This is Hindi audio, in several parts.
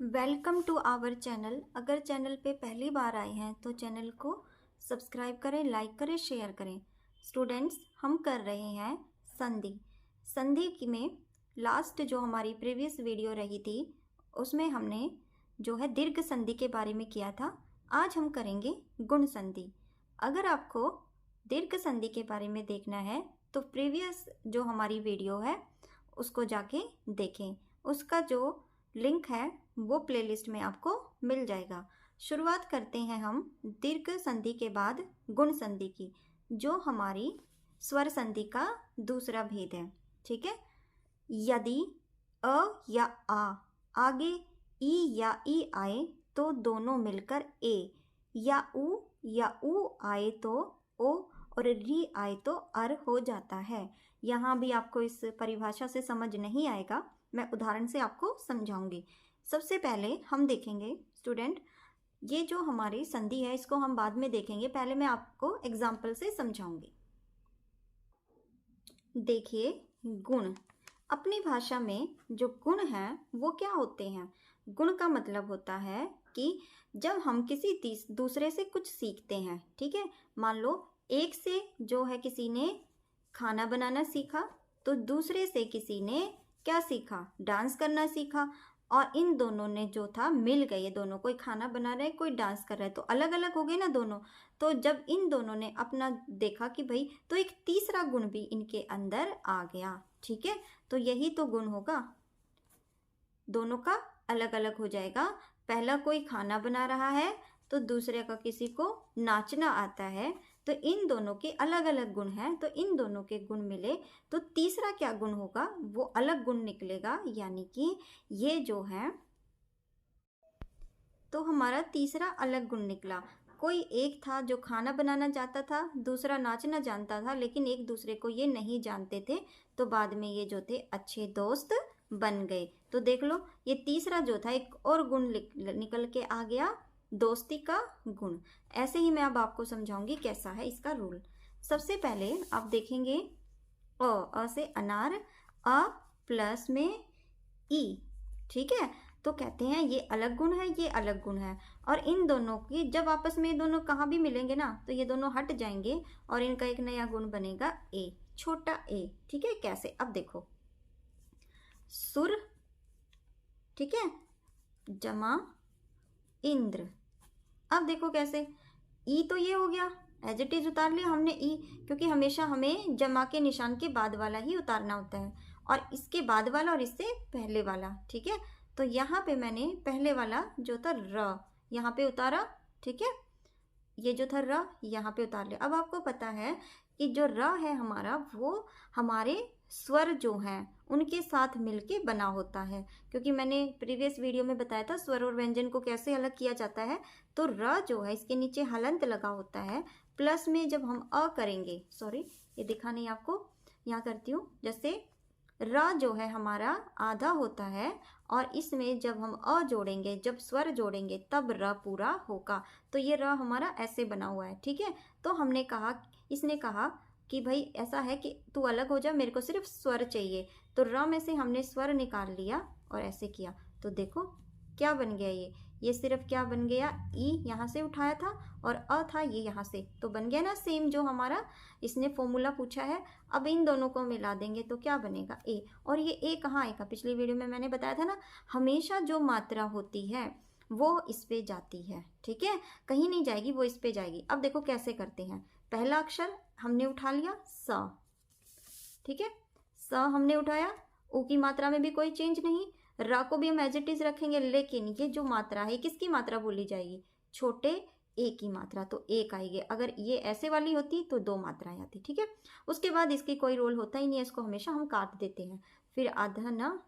Welcome to our channel. अगर चैनल पे पहली बार आए हैं तो चैनल को सब्सक्राइब करें, लाइक करें, शेयर करें। स्टूडेंट्स, हम कर रहे हैं संधि। संधि की में लास्ट जो हमारी प्रीवियस वीडियो रही थी उसमें हमने जो है दीर्घ संधि के बारे में किया था। आज हम करेंगे गुण संधि। अगर आपको दीर्घ संधि के बारे में देखना है तो प्रीवियस जो हमारी वीडियो है उसको जाके देखें। उसका जो लिंक है वो प्लेलिस्ट में आपको मिल जाएगा। शुरुआत करते हैं हम दीर्घ संधि के बाद गुण संधि की, जो हमारी स्वर संधि का दूसरा भेद है। ठीक है। यदि अ या आ आगे ई या ई आए तो दोनों मिलकर ए, या ऊ आए तो ओ और री आए तो अर हो जाता है। यहाँ भी आपको इस परिभाषा से समझ नहीं आएगा, मैं उदाहरण से आपको समझाऊंगी। सबसे पहले हम देखेंगे स्टूडेंट, ये जो हमारी संधि है इसको हम बाद में देखेंगे, पहले मैं आपको एग्जाम्पल से समझाऊंगी। देखिए, गुण। अपनी भाषा में जो गुण हैं वो क्या होते हैं? गुण का मतलब होता है कि जब हम किसी दूसरे से कुछ सीखते हैं, ठीक है। मान लो एक से जो है किसी ने खाना बनाना सीखा, तो दूसरे से किसी ने क्या सीखा? डांस करना सीखा। और इन दोनों ने जो था मिल गए, दोनों, कोई खाना बना रहे कोई डांस कर रहा है, तो अलग अलग हो गए ना दोनों। तो जब इन दोनों ने अपना देखा कि भाई, तो एक तीसरा गुण भी इनके अंदर आ गया। ठीक है, तो यही तो गुण होगा, दोनों का अलग अलग हो जाएगा। पहला कोई खाना बना रहा है तो दूसरे का किसी को नाचना आता है, तो इन दोनों के अलग अलग गुण हैं, तो इन दोनों के गुण मिले तो तीसरा क्या गुण होगा? वो अलग गुण निकलेगा। यानी कि ये जो है तो हमारा तीसरा अलग गुण निकला। कोई एक था जो खाना बनाना जानता था, दूसरा नाचना जानता था, लेकिन एक दूसरे को ये नहीं जानते थे, तो बाद में ये जो थे अच्छे दोस्त बन गए। तो देख लो, ये तीसरा जो था एक और गुण निकल के आ गया, दोस्ती का गुण। ऐसे ही मैं अब आपको समझाऊंगी कैसा है इसका रूल। सबसे पहले आप देखेंगे अ से अनार, अ प्लस में ई। ठीक है, तो कहते हैं ये अलग गुण है, ये अलग गुण है, और इन दोनों की जब आपस में दोनों कहाँ भी मिलेंगे ना तो ये दोनों हट जाएंगे और इनका एक नया गुण बनेगा ए, छोटा ए। ठीक है, कैसे? अब देखो, सुर, ठीक है, जमा इंद्र। अब देखो कैसे, ई तो ये हो गया, एज इट इज उतार लिया हमने ई, क्योंकि हमेशा हमें जमा के निशान के बाद वाला ही उतारना होता है, और इसके बाद वाला और इससे पहले वाला। ठीक है, तो यहाँ पे मैंने पहले वाला जो था र यहाँ पे उतारा। ठीक है, ये जो था र यहाँ पे उतार लिया। अब आपको पता है कि जो र है हमारा, वो हमारे स्वर जो हैं उनके साथ मिलके बना होता है, क्योंकि मैंने प्रीवियस वीडियो में बताया था स्वर और व्यंजन को कैसे अलग किया जाता है। तो र जो है इसके नीचे हलंत लगा होता है, प्लस में जब हम अ करेंगे, सॉरी ये दिखा नहीं आपको, यहाँ करती हूँ। जैसे र जो है हमारा आधा होता है, और इसमें जब हम अ जोड़ेंगे, जब स्वर जोड़ेंगे, तब र पूरा होगा। तो ये र हमारा ऐसे बना हुआ है। ठीक है, तो हमने कहा, इसने कहा कि भाई ऐसा है कि तू अलग हो जा, मेरे को सिर्फ स्वर चाहिए। तो र में से हमने स्वर निकाल लिया और ऐसे किया, तो देखो क्या बन गया, ये सिर्फ क्या बन गया, ई यहाँ से उठाया था और अ था ये यहाँ से, तो बन गया ना सेम जो हमारा इसने फॉर्मूला पूछा है। अब इन दोनों को मिला देंगे तो क्या बनेगा, ए। और ये ए कहाँ आएगा? पिछली वीडियो में मैंने बताया था ना, हमेशा जो मात्रा होती है वो इस पे जाती है। ठीक है, कहीं नहीं जाएगी, वो इस पे जाएगी। अब देखो कैसे करते हैं। पहला अक्षर हमने उठा लिया स, ठीक है, स हमने उठाया, ऊ की मात्रा में भी कोई चेंज नहीं, रा को भी हम एज इट इज रखेंगे, लेकिन ये जो मात्रा है किसकी मात्रा बोली जाएगी? छोटे ए की मात्रा, तो एक आएगी। अगर ये ऐसे वाली होती तो दो मात्राएं आती। ठीक है, उसके बाद इसकी कोई रोल होता ही नहीं है, इसको हमेशा हम काट देते हैं। फिर आधा न,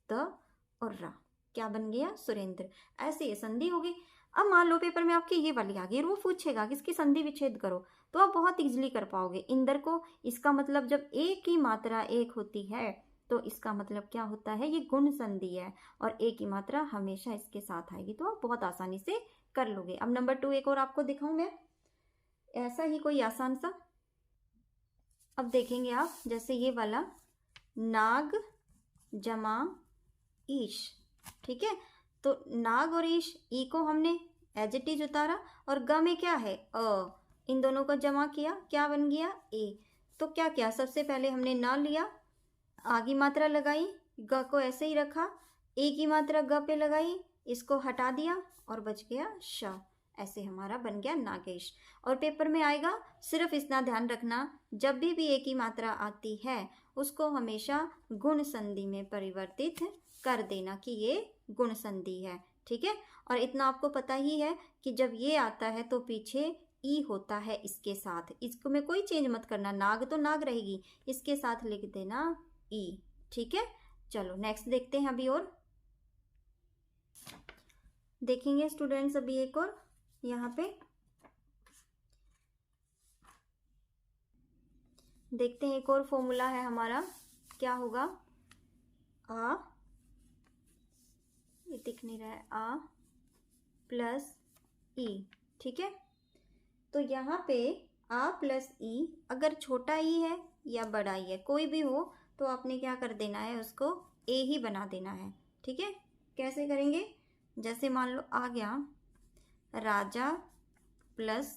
द और रा, क्या बन गया? सुरेंद्र। ऐसे ये संधि होगी। अब मान लो पेपर में आपकी ये वाली आ गई, वो पूछेगा कि इसकी संधि विच्छेद करो, तो आप बहुत इजीली कर पाओगे। इंदर को, इसका मतलब जब ए की मात्रा एक होती है तो इसका मतलब क्या होता है? ये गुण संधि है, और ए की मात्रा हमेशा इसके साथ आएगी, तो आप बहुत आसानी से कर लोगे। अब नंबर 2 एक और आपको दिखाऊं मैं, ऐसा ही कोई आसान सा। अब देखेंगे आप, जैसे ये वाला नाग जमा ईश। ठीक है, तो नाग और ईश, ई को हमने एज इट इज उतारा और ग में क्या है अ, इन दोनों को जमा किया, क्या बन गया ए। तो क्या क्या, सबसे पहले हमने न लिया, आ की मात्रा लगाई, ग को ऐसे ही रखा, ए की मात्रा ग पे लगाई, इसको हटा दिया और बच गया श। ऐसे हमारा बन गया नागेश। और पेपर में आएगा, सिर्फ इतना ध्यान रखना, जब भी ए की मात्रा आती है उसको हमेशा गुण संधि में परिवर्तित कर देना कि ये गुण संधि है, ठीक है। और इतना आपको पता ही है कि जब ये आता है तो पीछे ई होता है इसके साथ, इसको में कोई चेंज मत करना, नाग तो नाग रहेगी, इसके साथ लिख देना ई, ठीक है। चलो नेक्स्ट देखते हैं अभी, और देखेंगे स्टूडेंट्स अभी एक और यहाँ पे देखते हैं, एक और फॉर्मूला है हमारा, क्या होगा, आ, ये दिख नहीं रहा है, आ प्लस ई, ठीक है। तो यहाँ पे आ प्लस ई, अगर छोटा ई है या बड़ा ई है, कोई भी हो, तो आपने क्या कर देना है, उसको ए ही बना देना है, ठीक है। कैसे करेंगे, जैसे मान लो आ गया राजा प्लस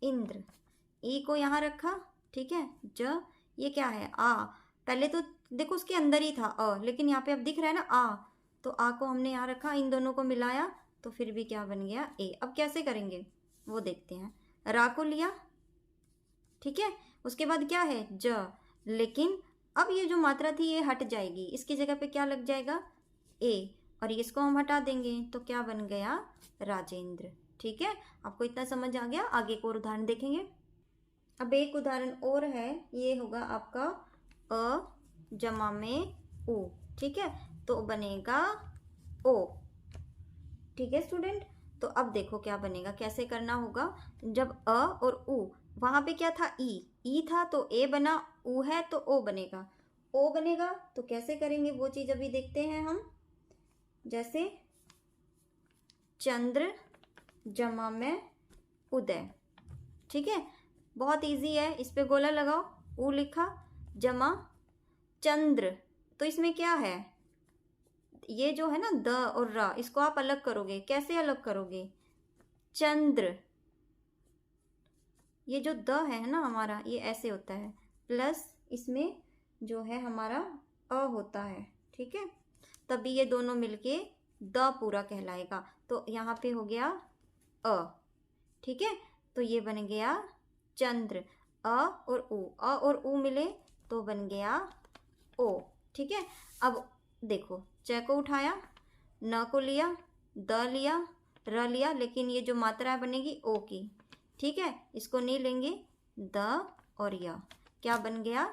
इंद्र, ई को यहाँ रखा, ठीक है, ज, ये क्या है आ, पहले तो देखो उसके अंदर ही था अ, लेकिन यहाँ पे अब दिख रहा है ना आ, तो आ को हमने यहाँ रखा, इन दोनों को मिलाया तो फिर भी क्या बन गया ए। अब कैसे करेंगे वो देखते हैं, रा को लिया, ठीक है, उसके बाद क्या है ज, लेकिन अब ये जो मात्रा थी ये हट जाएगी, इसकी जगह पे क्या लग जाएगा ए, और इसको हम हटा देंगे तो क्या बन गया राजेंद्र, ठीक है। आपको इतना समझ आ गया, आगे एक और उदाहरण देखेंगे। अब एक उदाहरण और है, ये होगा आपका अ जमा में उ, ठीक है, तो बनेगा ओ, ठीक है स्टूडेंट। तो अब देखो क्या बनेगा, कैसे करना होगा, जब अ और उ, वहां पे क्या था ई था तो ए बना, उ है तो ओ बनेगा, ओ बनेगा, तो कैसे करेंगे वो चीज अभी देखते हैं हम। जैसे चंद्र जमा में उदय, ठीक है, बहुत इजी है, इस पे गोला लगाओ, उ लिखा जमा चंद्र, तो इसमें क्या है, ये जो है ना द और रा, इसको आप अलग करोगे, कैसे अलग करोगे, चंद्र, ये जो द है ना हमारा, ये ऐसे होता है, प्लस इसमें जो है हमारा अ होता है, ठीक है, तभी ये दोनों मिलके द पूरा कहलाएगा। तो यहाँ पे हो गया अ, ठीक है, तो ये बन गया चंद्र, अ और उ, अ और उ मिले तो बन गया ओ, ठीक है। अब देखो, च को उठाया, न को लिया, द लिया, र लिया, लेकिन ये जो मात्रा बनेगी ओ की, ठीक है, इसको नहीं लेंगे, द और या, क्या बन गया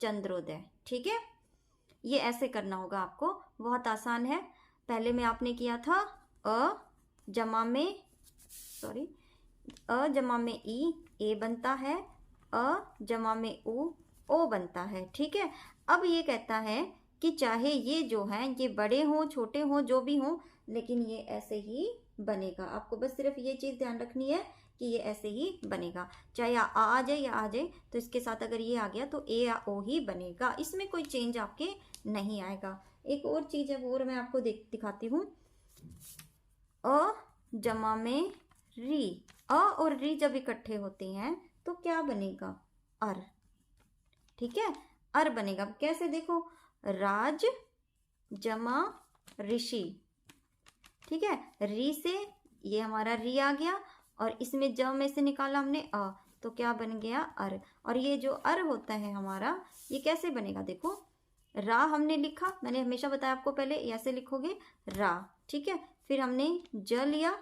चंद्रोदय, ठीक है। ये ऐसे करना होगा आपको, बहुत आसान है। पहले में आपने किया था अ जमा में, सॉरी, अ जमा में ई, ए बनता है, अ जमा में ओ बनता है, ठीक है। अब ये कहता है कि चाहे ये जो है ये बड़े हों छोटे हों जो भी हों, लेकिन ये ऐसे ही बनेगा, आपको बस सिर्फ ये चीज़ ध्यान रखनी है कि ये ऐसे ही बनेगा, चाहे आ जाए या आ जाए, तो इसके साथ अगर ये आ गया तो ए या ओ ही बनेगा, इसमें कोई चेंज आपके नहीं आएगा। एक और चीज़ है वो और मैं आपको दिखाती हूँ, अ जमा में री, अ और री जब इकट्ठे होते हैं तो क्या बनेगा अर, ठीक है, अर बनेगा। कैसे देखो, राज जमा ऋषि, ठीक है, री से ये हमारा री आ गया और इसमें ज में से निकाला हमने अ, तो क्या बन गया अर। और ये जो अर होता है हमारा, ये कैसे बनेगा, देखो रा हमने लिखा, मैंने हमेशा बताया आपको, पहले ऐसे लिखोगे रा, ठीक है, फिर हमने ज लिया,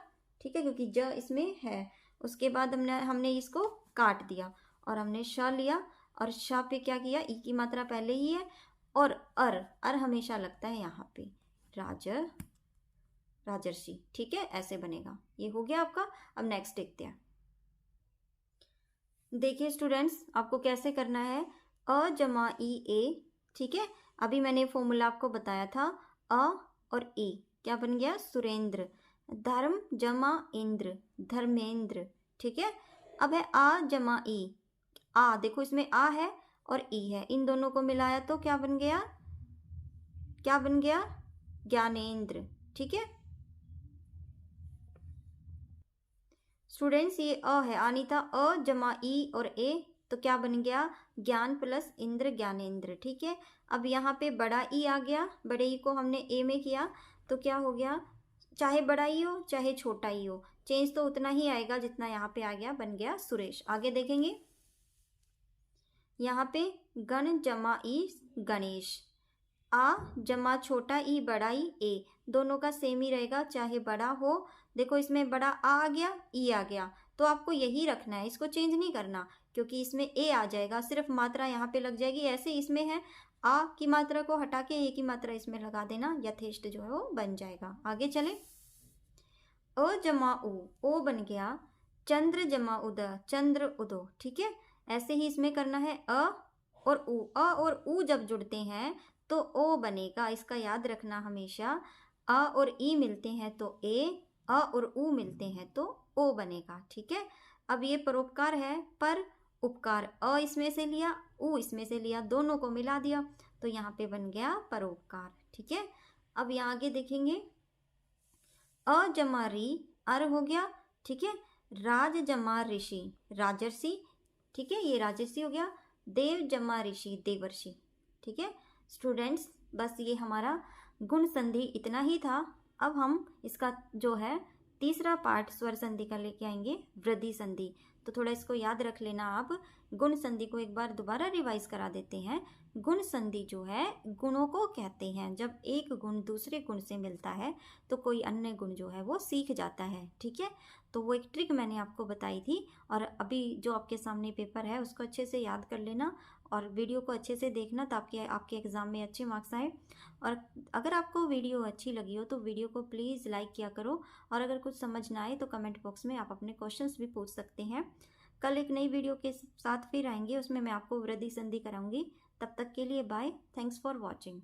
ठीक है, क्योंकि ज इसमें है, उसके बाद हमने इसको काट दिया और हमने श लिया, और श पे क्या किया, ई की मात्रा पहले ही है, और अर हमेशा लगता है यहाँ पे, राजर्षि, ठीक है, ऐसे बनेगा। ये हो गया आपका। अब नेक्स्ट देखते हैं, देखिए स्टूडेंट्स आपको कैसे करना है, अ जमा ई ए, ठीक है, अभी मैंने फॉर्मूला आपको बताया था, अ और ई क्या बन गया सुरेंद्र, धर्म जमा इंद्र धर्मेंद्र, ठीक है। अब है आ जमा ई, आ देखो इसमें आ है और ई है, इन दोनों को मिलाया तो क्या बन गया ज्ञानेंद्र, ठीक है। स्टूडेंट्स ये अ है, अनीता अ जमा ई और ए, तो क्या बन गया, ज्ञान प्लस इंद्र, ज्ञानेंद्र। ठीक है, अब यहाँ पे बड़ा ई आ गया, बड़े ई को हमने ए में किया तो क्या हो गया, चाहे बड़ा ई हो चाहे छोटा ई हो, चेंज तो उतना ही आएगा जितना यहाँ पे आ गया, बन गया सुरेश। आगे देखेंगे, यहाँ पे गण जमा ई गणेश, आ जमा छोटा ई बड़ा ई ए, दोनों का सेम ही रहेगा चाहे बड़ा हो। देखो इसमें बड़ा आ गया, ई आ गया, तो आपको यही रखना है, इसको चेंज नहीं करना, क्योंकि इसमें ए आ जाएगा, सिर्फ मात्रा यहाँ पे लग जाएगी। ऐसे इसमें है आ की मात्रा को हटा के ए की मात्रा इसमें लगा देना, यथेष्ट जो है वो बन जाएगा। आगे चले, अ जमा ओ बन गया, चंद्र जमा उद, चंद्र उदो। ठीक है, ऐसे ही इसमें करना है, अ और उ जब जुड़ते हैं तो ओ बनेगा, इसका याद रखना हमेशा। अ और ई मिलते हैं तो ए, अ और उ मिलते हैं तो ओ बनेगा। ठीक है, अब ये परोपकार है, पर उपकार, अ इसमें से लिया उ इसमें से लिया, दोनों को मिला दिया तो यहाँ पे बन गया परोपकार। ठीक है, अब यहाँ आगे देखेंगे, अ जमा री अर हो गया। ठीक है, राज जमा ऋषि राजर्षि। ठीक है, ये राजर्षि हो गया, देव जमा ऋषि देवर्षि। ठीक है स्टूडेंट्स, बस ये हमारा गुण संधि इतना ही था। अब हम इसका जो है तीसरा पार्ट स्वर संधि का लेके आएंगे, वृद्धि संधि। तो थोड़ा इसको याद रख लेना आप। गुण संधि को एक बार दोबारा रिवाइज करा देते हैं। गुण संधि जो है गुणों को कहते हैं, जब एक गुण दूसरे गुण से मिलता है तो कोई अन्य गुण जो है वो सीख जाता है। ठीक है, तो वो एक ट्रिक मैंने आपको बताई थी, और अभी जो आपके सामने पेपर है उसको अच्छे से याद कर लेना और वीडियो को अच्छे से देखना ताकि आपके एग्ज़ाम में अच्छे मार्क्स आए। और अगर आपको वीडियो अच्छी लगी हो तो वीडियो को प्लीज़ लाइक किया करो, और अगर कुछ समझ ना आए तो कमेंट बॉक्स में आप अपने क्वेश्चंस भी पूछ सकते हैं। कल एक नई वीडियो के साथ फिर आएंगे, उसमें मैं आपको वृद्धि संधि कराऊंगी। तब तक के लिए बाय, थैंक्स फॉर वॉचिंग।